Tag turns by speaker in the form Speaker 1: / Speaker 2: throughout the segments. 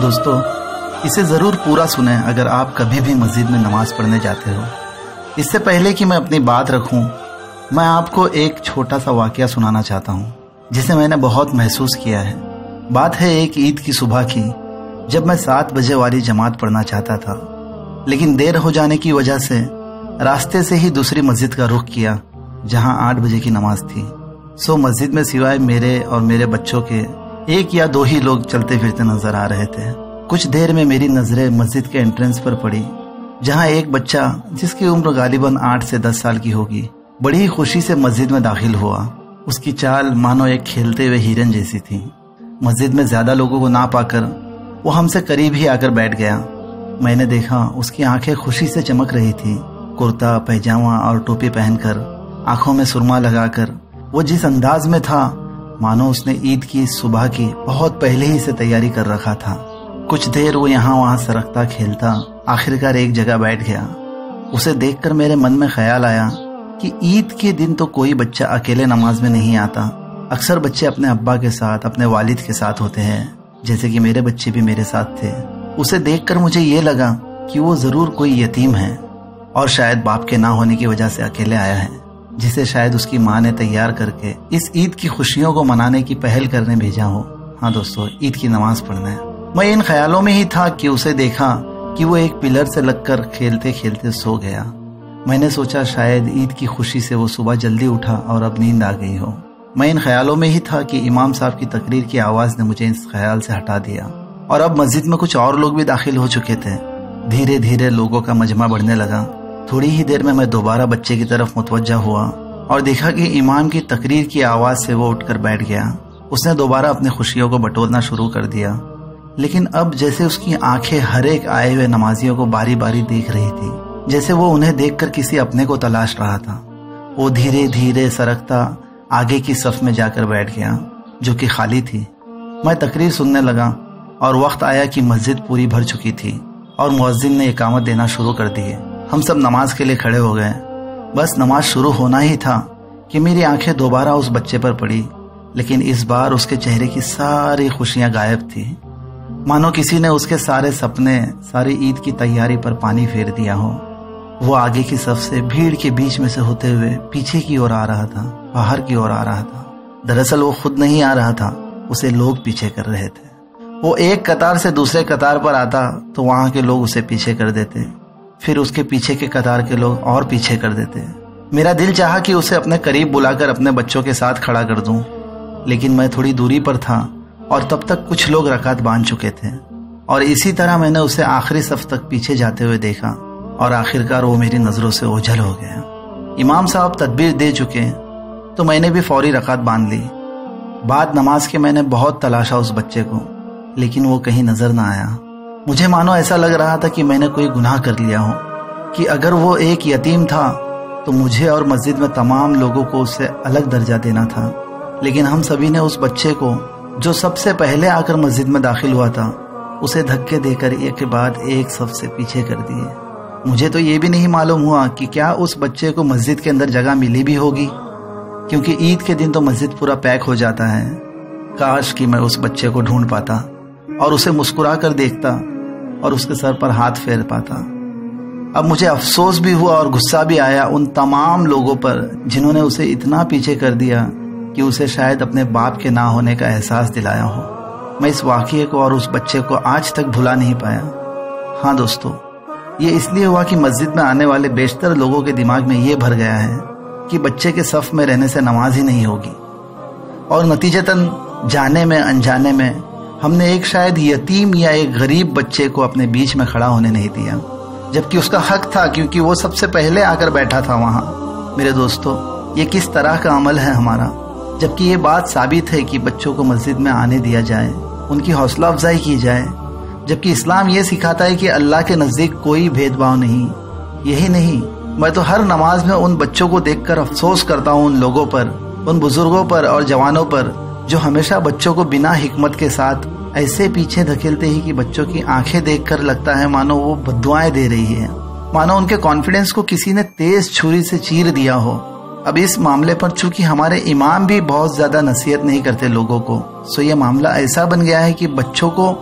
Speaker 1: دوستو، اسے ضرور پورا سنیں اگر آپ کبھی بھی مسجد میں نماز پڑھنے جاتے ہو۔ اس سے پہلے کہ میں اپنی بات رکھوں، میں آپ کو ایک چھوٹا سا واقعہ سنانا چاہتا ہوں جسے میں نے بہت محسوس کیا ہے۔ بات ہے ایک عید کی صبح کی، جب میں 7 بجے والی جماعت پڑھنا چاہتا تھا، لیکن دیر ہو جانے کی وجہ سے راستے سے ہی دوسری مسجد کا رخ کیا جہاں 8 بجے کی نماز تھی۔ مسجد میں سوائے میرے اور میرے بچوں کے 1 یا 2 ہی لوگ چلتے پھرتے نظر آ رہے تھے۔ کچھ دیر میں میری نظریں مسجد کے انٹرنس پر پڑی، جہاں ایک بچہ جس کی عمر غالباً 8 سے 10 سال کی ہوگی بڑی ہی خوشی سے مسجد میں داخل ہوا۔ اس کی چال مانو ایک کھیلتے ہوئے ہرن جیسی تھی۔ مسجد میں زیادہ لوگوں کو نہ پا کر وہ ہم سے قریب ہی آ کر بیٹھ گیا۔ میں نے دیکھا اس کی آنکھیں خوشی سے چمک رہی تھی۔ کرتا پیجامہ اور ٹوپی پہن کر، آنکھوں میں سرما لگا کر وہ جس انداز میں تھا مانو اس نے عید کی صبح کی بہت پہلے ہی سے تیاری کر رکھا تھا۔ کچھ دیر وہ یہاں وہاں سرکتا کھیلتا آخرکار ایک جگہ بیٹھ گیا۔ اسے دیکھ کر میرے من میں خیال آیا کہ عید کے دن تو کوئی بچہ اکیلے نماز میں نہیں آتا، اکثر بچے اپنے ابا کے ساتھ، اپنے والد کے ساتھ ہوتے ہیں، جیسے کہ میرے بچے بھی میرے ساتھ تھے۔ اسے دیکھ کر مجھے یہ لگا کہ وہ ضرور کوئی یتیم ہے اور شاید باپ کے نہ ہونے کی وجہ سے اکیلے آیا ہے، جسے شاید اس کی ماں نے تیار کر کے اس عید کی خوشیوں کو منانے کی پہل کرنے بھیجا ہو۔ ہاں دوستو، عید کی نماز پڑھنا ہے۔ میں ان خیالوں میں ہی تھا کہ اسے دیکھا کہ وہ ایک پلر سے لگ کر کھیلتے کھیلتے سو گیا۔ میں نے سوچا شاید عید کی خوشی سے وہ صبح جلدی اٹھا اور اب نیند آ گئی ہو۔ میں ان خیالوں میں ہی تھا کہ امام صاحب کی تقریر کی آواز نے مجھے اس خیال سے ہٹا دیا، اور اب مسجد میں کچھ اور لوگ بھی داخل ہو چکے تھے۔ دھیرے دھیرے لوگوں کا مجمع بڑھنے لگا۔ تھوڑی ہی دیر میں دوبارہ بچے کی طرف متوجہ ہوا اور دیکھا کہ امام کی تقریر کی آواز سے وہ اٹھ کر بیٹھ گیا۔ اس نے دوبارہ اپنی خوشیوں کو بٹورنا شروع کر دیا، لیکن اب جیسے اس کی آنکھیں ہر ایک آئے ہوئے نمازیوں کو باری باری دیکھ رہی تھی، جیسے وہ انہیں دیکھ کر کسی اپنے کو تلاش رہا تھا۔ وہ دھیرے دھیرے سرکتا آگے کی صف میں جا کر بیٹھ گیا جو کہ خالی تھی۔ میں تقریر سننے لگا اور وقت آیا کہ مسجد پوری بھر چکی تھی اور مؤذن نے اقامت دینا شروع کر دی۔ ہم سب نماز کے لیے کھڑے ہو گئے۔ بس نماز شروع ہونا ہی تھا کہ میری آنکھیں دوبارہ اس بچے پر پڑی، لیکن اس بار اس کے چہرے کی ساری خوشیاں غائب تھی، مانو کسی نے اس کے سارے سپنے، ساری عید کی تیاری پر پانی پھیر دیا ہو۔ وہ آگے کی صف سے بھیڑ کے بیچ میں سے ہوتے ہوئے پیچھے کی اور آ رہا تھا، باہر کی اور آ رہا تھا۔ دراصل وہ خود نہیں آ رہا تھا، اسے لوگ پیچھے کر رہے تھے۔ وہ ایک قطار سے دوسرے قطار پر آتا تو وہاں کے لوگ اسے پیچھے کر دیتے، پھر اس کے پیچھے کے قطار کے لوگ اور پیچھے کر دیتے۔ میرا دل چاہا کہ اسے اپنے قریب بلا کر اپنے بچوں کے ساتھ کھڑا کر دوں، لیکن میں تھوڑی دوری پر تھا اور تب تک کچھ لوگ رکعت باندھ چکے تھے، اور اسی طرح میں نے اسے آخری صف تک پیچھے جاتے ہوئے دیکھا اور آخرکار وہ میری نظروں سے اوجھل ہو گیا۔ امام صاحب تدبیر دے چکے تو میں نے بھی فوری رکعت باندھ لی۔ بعد نماز کے میں نے بہت تلاشا اس بچے کو، لیکن وہ کہیں نظر نہ آیا۔ مجھے مانو ایسا لگ رہا تھا کہ میں نے کوئی گناہ کر لیا ہو، کہ اگر وہ ایک یتیم تھا تو مجھے اور مسجد میں تمام لوگوں کو اس سے الگ درجہ دینا تھا، لیکن ہم سبھی نے اس بچے کو جو سب سے پہلے آ کر مسجد میں داخل ہوا تھا اسے دھکے دے کر ایک کے بعد ایک صف سے پیچھے کر دیے۔ مجھے تو یہ بھی نہیں معلوم ہوا کہ کیا اس بچے کو مسجد کے اندر جگہ ملی بھی ہوگی، کیونکہ عید کے دن تو مسجد پورا پیک ہو جاتا ہے۔ کاش کہ میں اس بچے کو ڈھونڈ پاتا اور اسے مسکرا کر دیکھتا اور اس کے سر پر ہاتھ پھیر پاتا۔ اب مجھے افسوس بھی ہوا اور غصہ بھی آیا ان تمام لوگوں پر جنہوں نے اسے اتنا پیچھے کر دیا کہ اسے شاید اپنے باپ کے نہ ہونے کا احساس دلایا ہو۔ میں اس واقعے کو اور اس بچے کو آج تک بھلا نہیں پایا۔ ہاں دوستو، یہ اس لیے ہوا کہ مسجد میں آنے والے بیشتر لوگوں کے دماغ میں یہ بھر گیا ہے کہ بچے کے صف میں رہنے سے نماز ہی نہیں ہوگی، اور نتیجتاً جانے میں انجانے میں ہم نے ایک شاید یتیم یا ایک غریب بچے کو اپنے بیچ میں کھڑا ہونے نہیں دیا، جبکہ اس کا حق تھا کیونکہ وہ سب سے پہلے آ کر بیٹھا تھا وہاں۔ میرے دوستو، یہ کس طرح کا عمل ہے ہمارا، جبکہ یہ بات ثابت ہے کہ بچوں کو مسجد میں آنے دیا جائے، ان کی حوصلہ افزائی کی جائے، جبکہ اسلام یہ سکھاتا ہے کہ اللہ کے نزدیک کوئی بھید بھاؤ نہیں۔ یہی نہیں، میں تو ہر نماز میں ان بچوں کو دیکھ کر افسوس کرتا ہوں، ان لوگوں پر، ان بزرگوں پر اور جوانوں پر جو ہمیشہ بچوں کو بنا حکمت کے ساتھ ایسے پیچھے دھکیلتے ہی کہ بچوں کی آنکھیں دیکھ کر لگتا ہے مانو وہ بددعائیں دے رہی ہے، مانو ان کے کانفیڈنس کو کسی نے تیز چھری سے چیر دیا ہو۔ اب اس معاملے پر چونکہ ہمارے امام بھی بہت زیادہ نصیحت نہیں کرتے لوگوں کو، سو یہ معاملہ ایسا بن گیا ہے کہ بچوں کو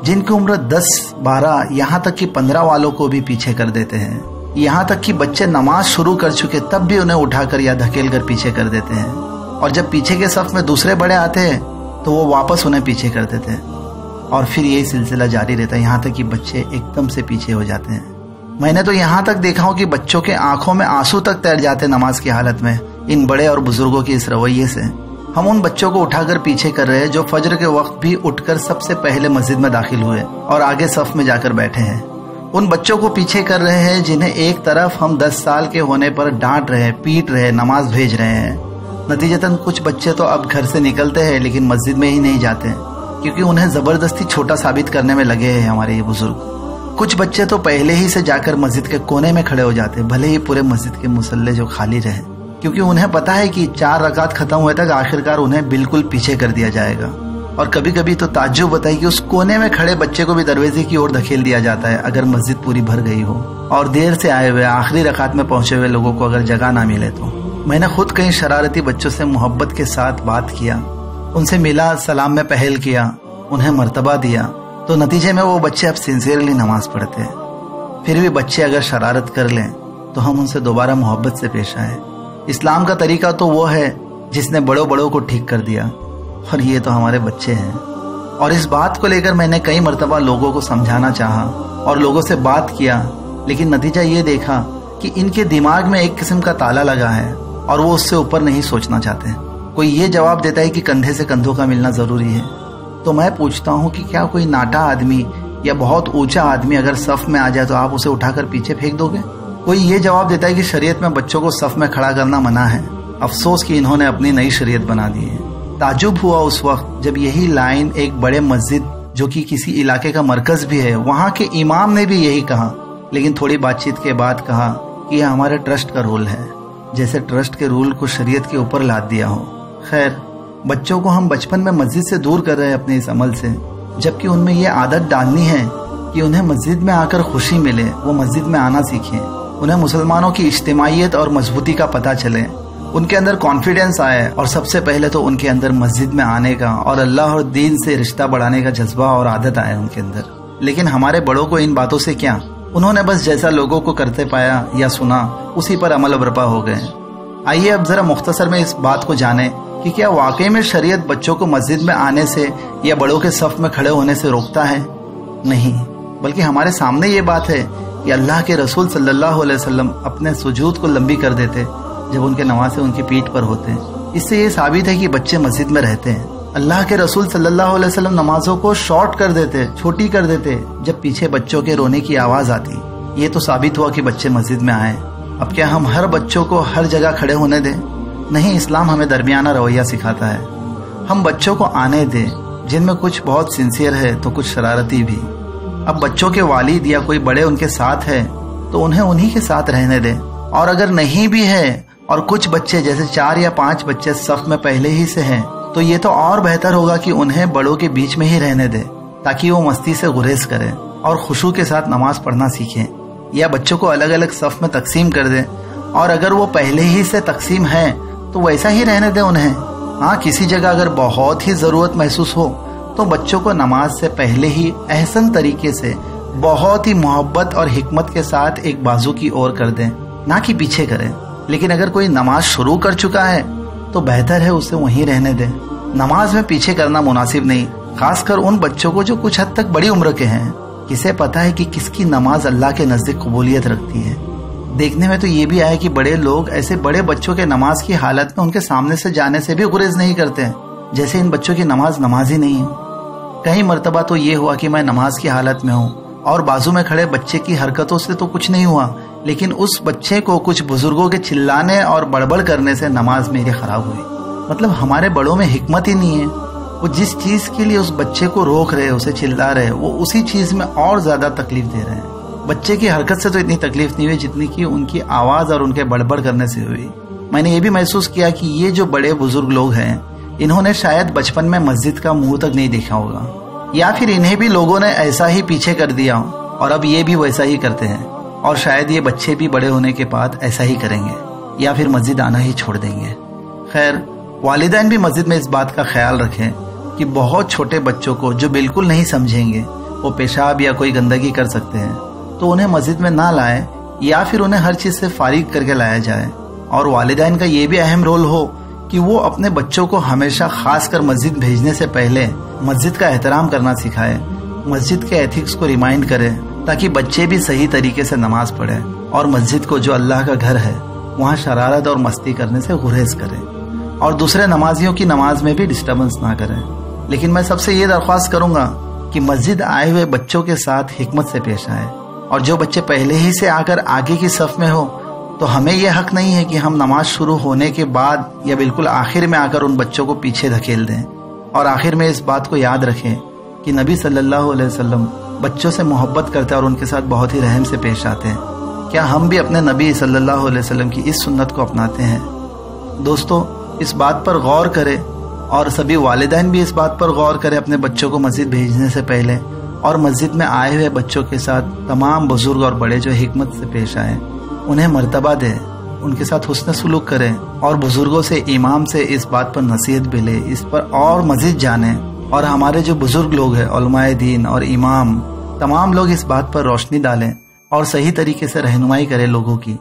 Speaker 1: जिनकी उम्र 10, 12 यहाँ तक कि 15 वालों को भी पीछे कर देते हैं। यहाँ तक कि बच्चे नमाज शुरू कर चुके तब भी उन्हें उठाकर या धकेल कर पीछे कर देते हैं, और जब पीछे के सफ में दूसरे बड़े आते हैं तो वो वापस उन्हें पीछे कर देते हैं, और फिर यही सिलसिला जारी रहता है यहाँ तक कि बच्चे एकदम से पीछे हो जाते हैं। मैंने तो यहाँ तक देखा हूँ कि बच्चों के आंखों में आंसू तक तैर जाते नमाज की हालत में, इन बड़े और बुजुर्गों के इस रवैये से। हम उन बच्चों को उठाकर पीछे कर रहे हैं जो फजर के वक्त भी उठकर सबसे पहले मस्जिद में दाखिल हुए और आगे सफ में जाकर बैठे हैं। उन बच्चों को पीछे कर रहे हैं जिन्हें एक तरफ हम 10 साल के होने पर डांट रहे, पीट रहे, नमाज भेज रहे हैं। नतीजतन कुछ बच्चे तो अब घर से निकलते हैं लेकिन मस्जिद में ही नहीं जाते, क्योंकि उन्हें जबरदस्ती छोटा साबित करने में लगे हैं हमारे ये बुजुर्ग। कुछ बच्चे तो पहले ही से जाकर मस्जिद के कोने में खड़े हो जाते, भले ही पूरे मस्जिद के मुसल्ले जो खाली रहे, क्योंकि उन्हें पता है कि 4 रकात खत्म हुए तक आखिरकार उन्हें बिल्कुल पीछे कर दिया जाएगा। और कभी कभी तो ताज्जुब होता है कि उस कोने में खड़े बच्चे को भी दरवाजे की ओर धकेल दिया जाता है अगर मस्जिद पूरी भर गई हो, और देर से आए हुए आखिरी रकात में पहुंचे हुए लोगों को अगर जगह ना मिले तो। मैंने खुद कई शरारती बच्चों से मोहब्बत के साथ बात किया, उनसे मिला, सलाम में पहल किया, उन्हें मर्तबा दिया, तो नतीजे में वो बच्चे अब सिंसियरली नमाज पढ़ते हैं। फिर भी बच्चे अगर शरारत कर लें तो हम उनसे दोबारा मोहब्बत से पेश आए। इस्लाम का तरीका तो वो है जिसने बड़ों बड़ों को ठीक कर दिया, और ये तो हमारे बच्चे हैं। और इस बात को लेकर मैंने कई मर्तबा लोगों को समझाना चाहा और लोगों से बात किया, लेकिन नतीजा ये देखा कि इनके दिमाग में एक किस्म का ताला लगा है और वो उससे ऊपर नहीं सोचना चाहते। कोई ये जवाब देता है कि कंधे से कंधों का मिलना जरूरी है, तो मैं पूछता हूँ कि क्या कोई नाटा आदमी या बहुत ऊंचा आदमी अगर सफ में आ जाए तो आप उसे उठाकर पीछे फेंक दोगे? कोई ये जवाब देता है कि शरीयत में बच्चों को सफ में खड़ा करना मना है। अफसोस कि इन्होंने अपनी नई शरीयत बना दी है। ताजुब हुआ उस वक्त जब यही लाइन एक बड़े मस्जिद जो कि किसी इलाके का मरकज भी है, वहाँ के इमाम ने भी यही कहा, लेकिन थोड़ी बातचीत के बाद कहा कि यह हमारे ट्रस्ट का रूल है, जैसे ट्रस्ट के रूल को शरीयत के ऊपर लाद दिया हो। खैर, बच्चों को हम बचपन में मस्जिद से दूर कर रहे हैं अपने इस अमल से, जबकि उनमें ये आदत डालनी है कि उन्हें मस्जिद में आकर खुशी मिले, वो मस्जिद में आना सीखें, उन्हें मुसलमानों की इज्तिमाइयत और मजबूती का पता चले, उनके अंदर कॉन्फिडेंस आए, और सबसे पहले तो उनके अंदर मस्जिद में आने का और अल्लाह और दीन से रिश्ता बढ़ाने का जज्बा और आदत आए उनके अंदर। लेकिन हमारे बड़ों को इन बातों से क्या, उन्होंने बस जैसा लोगों को करते पाया या सुना उसी पर अमल बरपा हो गए। आइए अब जरा मुख्तसर में इस बात को जाने कि क्या वाकई में शरीयत बच्चों को मस्जिद में आने से या बड़ों के सफ में खड़े होने से रोकता है? नहीं, बल्कि हमारे सामने ये बात है कि अल्लाह के रसूल सल्लल्लाहु अलैहि वसल्लम अपने सुजूद को लंबी कर देते जब उनके नमाज़ें उनकी पीठ पर होते हैं। इससे ये साबित है कि बच्चे मस्जिद में रहते हैं। अल्लाह के रसूल सल्लल्लाहु अलैहि वसल्लम नमाजों को शॉर्ट कर देते, छोटी कर देते जब पीछे बच्चों के रोने की आवाज आती। ये तो साबित हुआ कि बच्चे मस्जिद में आए। अब क्या हम हर बच्चों को हर जगह खड़े होने दें? नहीं, इस्लाम हमें दरमियाना रवैया सिखाता है। हम बच्चों को आने दें, जिनमें कुछ बहुत सिंसियर है तो कुछ शरारती भी। अब बच्चों के वालिद या कोई बड़े उनके साथ है तो उन्हें उन्हीं के साथ रहने दें, और अगर नहीं भी है और कुछ बच्चे जैसे 4 या 5 बच्चे सफ में पहले ही से हैं, तो ये तो और बेहतर होगा कि उन्हें बड़ों के बीच में ही रहने दें, ताकि वो मस्ती से गुरेज करें और खुशू के साथ नमाज पढ़ना सीखें। या बच्चों को अलग अलग सफ में तकसीम कर दें, और अगर वो पहले ही से तकसीम है तो वैसा ही रहने दें उन्हें। हाँ, किसी जगह अगर बहुत ही जरूरत महसूस हो तो बच्चों को नमाज से पहले ही एहसन तरीके से बहुत ही मोहब्बत और हिकमत के साथ एक बाजू की ओर कर दें, ना कि पीछे करें। लेकिन अगर कोई नमाज शुरू कर चुका है तो बेहतर है उसे वहीं रहने दें। नमाज में पीछे करना मुनासिब नहीं, खासकर उन बच्चों को जो कुछ हद तक बड़ी उम्र के हैं। किसे पता है कि किसकी नमाज अल्लाह के नजदीक कबूलियत रखती है। देखने में तो ये भी आया कि बड़े लोग ऐसे बड़े बच्चों के नमाज की हालत में उनके सामने से जाने से भी गुरेज नहीं करते, जैसे इन बच्चों की नमाज ही नहीं है। कई मर्तबा तो ये हुआ कि मैं नमाज की हालत में हूँ और बाजू में खड़े बच्चे की हरकतों से तो कुछ नहीं हुआ, लेकिन उस बच्चे को कुछ बुजुर्गों के चिल्लाने और बड़बड़ करने से नमाज मेरी खराब हुई। मतलब हमारे बड़ों में हिकमत ही नहीं है। वो जिस चीज के लिए उस बच्चे को रोक रहे, उसे चिल्ला रहे, वो उसी चीज में और ज्यादा तकलीफ दे रहे हैं। बच्चे की हरकत से तो इतनी तकलीफ नहीं हुई जितनी कि उनकी आवाज और उनके बड़बड़ करने से हुई। मैंने ये भी महसूस किया कि ये जो बड़े बुजुर्ग लोग हैं, इन्होंने शायद बचपन में मस्जिद का मुंह तक नहीं देखा होगा, या फिर इन्हें भी लोगों ने ऐसा ही पीछे कर दिया और अब ये भी वैसा ही करते हैं, और शायद ये बच्चे भी बड़े होने के बाद ऐसा ही करेंगे या फिर मस्जिद आना ही छोड़ देंगे। खैर, वालिदैन भी मस्जिद में इस बात का ख्याल रखें कि बहुत छोटे बच्चों को जो बिल्कुल नहीं समझेंगे वो पेशाब या कोई गंदगी कर सकते हैं तो उन्हें मस्जिद में ना लाएं या फिर उन्हें हर चीज से फारिग करके लाया जाए। और वालिदैन का ये भी अहम रोल हो कि वो अपने बच्चों को हमेशा खास कर मस्जिद भेजने से पहले मस्जिद का एहतराम करना सिखाए, मस्जिद के एथिक्स को रिमाइंड करे ताकि बच्चे भी सही तरीके से नमाज पढ़े और मस्जिद को जो अल्लाह का घर है वहाँ शरारत और मस्ती करने से गुरेज करें और दूसरे नमाजियों की नमाज में भी डिस्टर्बेंस ना करें। लेकिन मैं सबसे ये दरख्वास्त करूंगा कि मस्जिद आए हुए बच्चों के साथ हिकमत से पेश आए और जो बच्चे पहले ही से आकर आगे की सफ में हो तो हमें यह हक नहीं है कि हम नमाज शुरू होने के बाद या बिल्कुल आखिर में आकर उन बच्चों को पीछे धकेल दें। और आखिर में इस बात को याद रखें कि नबी सल्लल्लाहु अलैहि वसल्लम बच्चों से मोहब्बत करते और उनके साथ बहुत ही रहम से पेश आते हैं। क्या हम भी अपने नबी सल्लल्लाहु अलैहि वसल्लम की इस सुन्नत को अपनाते हैं? दोस्तों, इस बात पर गौर करें और सभी वालिदैन भी इस बात पर गौर करें अपने बच्चों को मस्जिद भेजने से पहले, और मस्जिद में आए हुए बच्चों के साथ तमाम बुजुर्ग और बड़े जो हिकमत से पेश आए उन्हें मर्तबा दें, उनके साथ हुस्न सुलूक करें और बुजुर्गों से, इमाम से इस बात पर नसीहत भी ले, इस पर और मजीद जाने। और हमारे जो बुजुर्ग लोग हैं, उलमाए दीन और इमाम, तमाम लोग इस बात पर रोशनी डालें और सही तरीके से रहनुमाई करें लोगों की